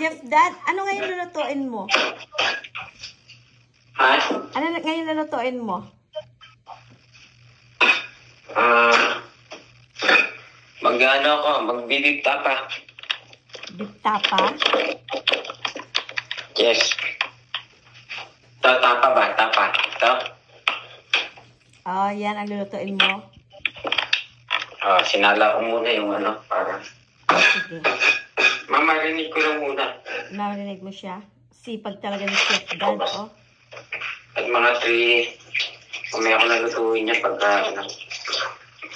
Chef Dad, ano ngayon lulutuin mo? Ha? Ano ngayon lulutuin mo? Mag-ano ako, magbibip tapa. Beef tapa? Yes. Tapa ba? Tapa. Ito? Oh, yan ang lulutuin mo. Sinala ko muna yung ano, para. Sige. Mamarinig ko lang muna. Narinig mo siya? Sipag talaga ni Chef Dad, oh. At mga 3, mamaya ko nalutuin niya pagka, ano.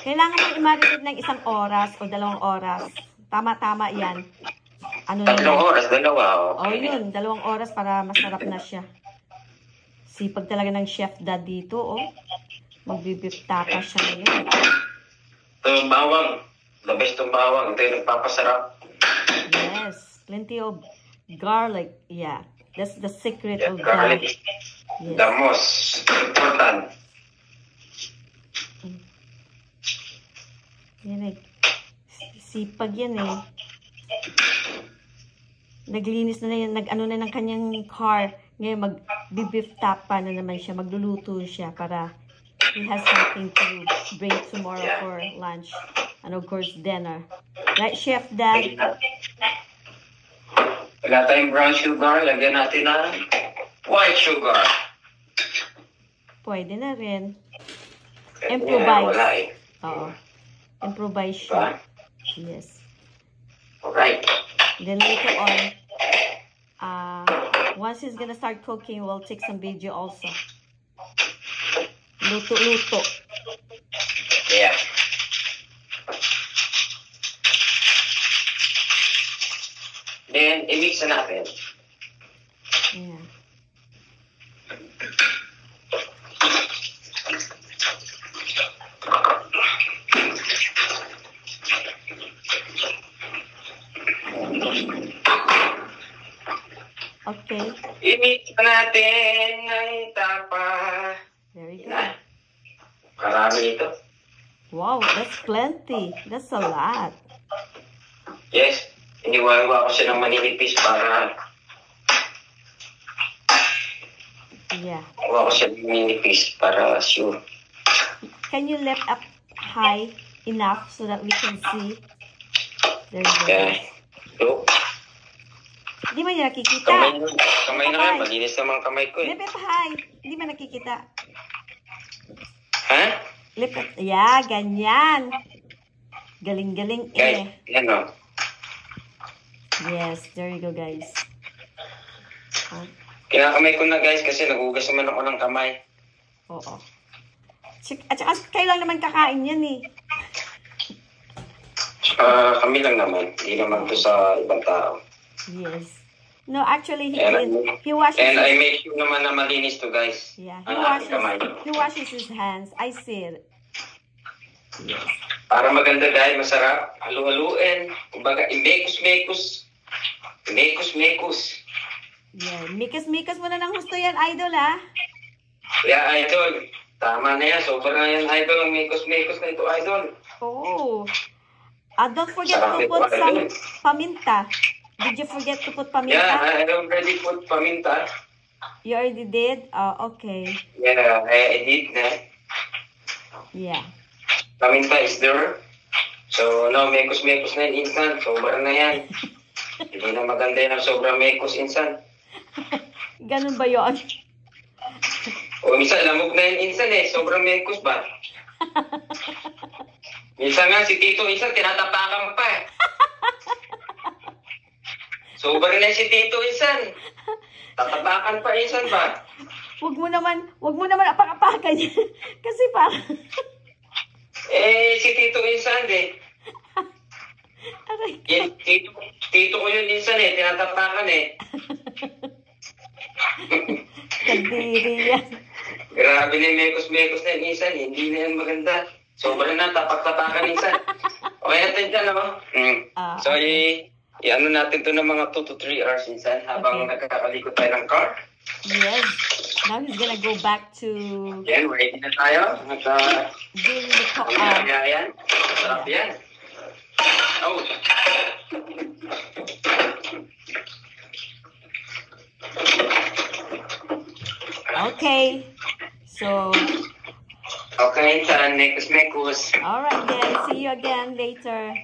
Kailangan mo i-marinate ng 1 oras o 2 oras. Tama-tama yan. Ano 3 oras, 2, oh, yun. 2 oras para masarap na siya. Sipag talaga ng Chef Dad dito, oh. Magbibip tapa siya ngayon. Ito yung bawang. The best yung bawang. Ito yung nagpapasarap. Yes. Plenty of garlic. Yeah. That's the secret of garlic that. is Yes. the most important. Yan eh. Sipag yan eh. Naglinis na yan. Nag-ano na ng kanyang car. Ngayon mag-beef tapa na naman siya. Magluluto siya para he has something to bring tomorrow for lunch. And of course, dinner. Right, Chef Dad? Wala tayong brown sugar. Lagyan natin na white sugar. Pwede na rin. Yeah, Improvise. wala eh. Oo. Improvise siya. Yes. Alright. Then later on, once he's gonna start cooking, we'll take some video also. Luto-luto. Yeah. Then, i-mix na natin. Yeah. Okay. I-mix na natin ng tapa. Very good. Yan. Marami ito. Wow, that's plenty. That's a lot. Yes. Iniwawa ko siya ng maninipis para Yeah. Iwawa ko siya ng maninipis para sure. Can you lift up high enough so that we can see? There you go. Okay. So, Hindi mo niya nakikita. kamay na kayo. Malinis naman kamay ko eh. Lift up high. Hindi mo nakikita. Ha? Lift up. Yeah, ganyan. Galing-galing Guys, eh. yan o. Yes, there you go guys. Kinakamay ko na guys kasi nagugas naman ako ng kamay. Oo. At saka kayo lang naman kakain yan eh. Kami lang naman. Hindi naman to sa ibang tao. Yes. No, actually, he washes And I his, make sure naman na malinis to guys. yeah, Ang aking kamay. he washes his hands. I see it. Para maganda dahil masarap. Halu-haluin. Kumbaga, imekos-mekos. Imekos-mekos. Yeah, mikas-mikas mo na ng gusto yan, idol ah. Kaya idol, tama na yan. Sobra na yan idol. Ang mekos-mekos na ito idol. Oh. Don't forget Sarap to nito, put some idol. paminta. Did you forget to put paminta? Yeah, I already put paminta. You already did? Oh, okay. Yeah, I did that. Yeah. Paminta is there. So, no, mekos-mekos na yan, insan. Sobra na yan. Hindi na maganda yan ang sobrang mekos, insan. Ganun ba yun? O, minsan, lamog na yan, insan eh. Sobrang mekos ba? Minsan nga, si Tito, insan, tinatapakan pa eh. Sobra na si Tito, insan. Tatapakan pa, insan ba? Wag mo naman apak-apakan yan. Kasi parang, Si Tito, insan eh. aray ko. Yan, tito ko yun, insan eh. Tinatapakan eh. Kadiri yan. Grabe na yung mekos-mekos na yun, insan. Hindi na yan maganda. Sobra na, tapak-tapakan, insan. Okay natin dyan, no? So, i-ano natin to ng mga 2 to 3 hours, insan, habang nagkakalikot tayo ng car. Yes. Now he's gonna go back to Yan, ready na tayo. doing the Yan. Sarap yan. Oh. Okay. So, Okay, insan. Mekos. alright then. See you again later.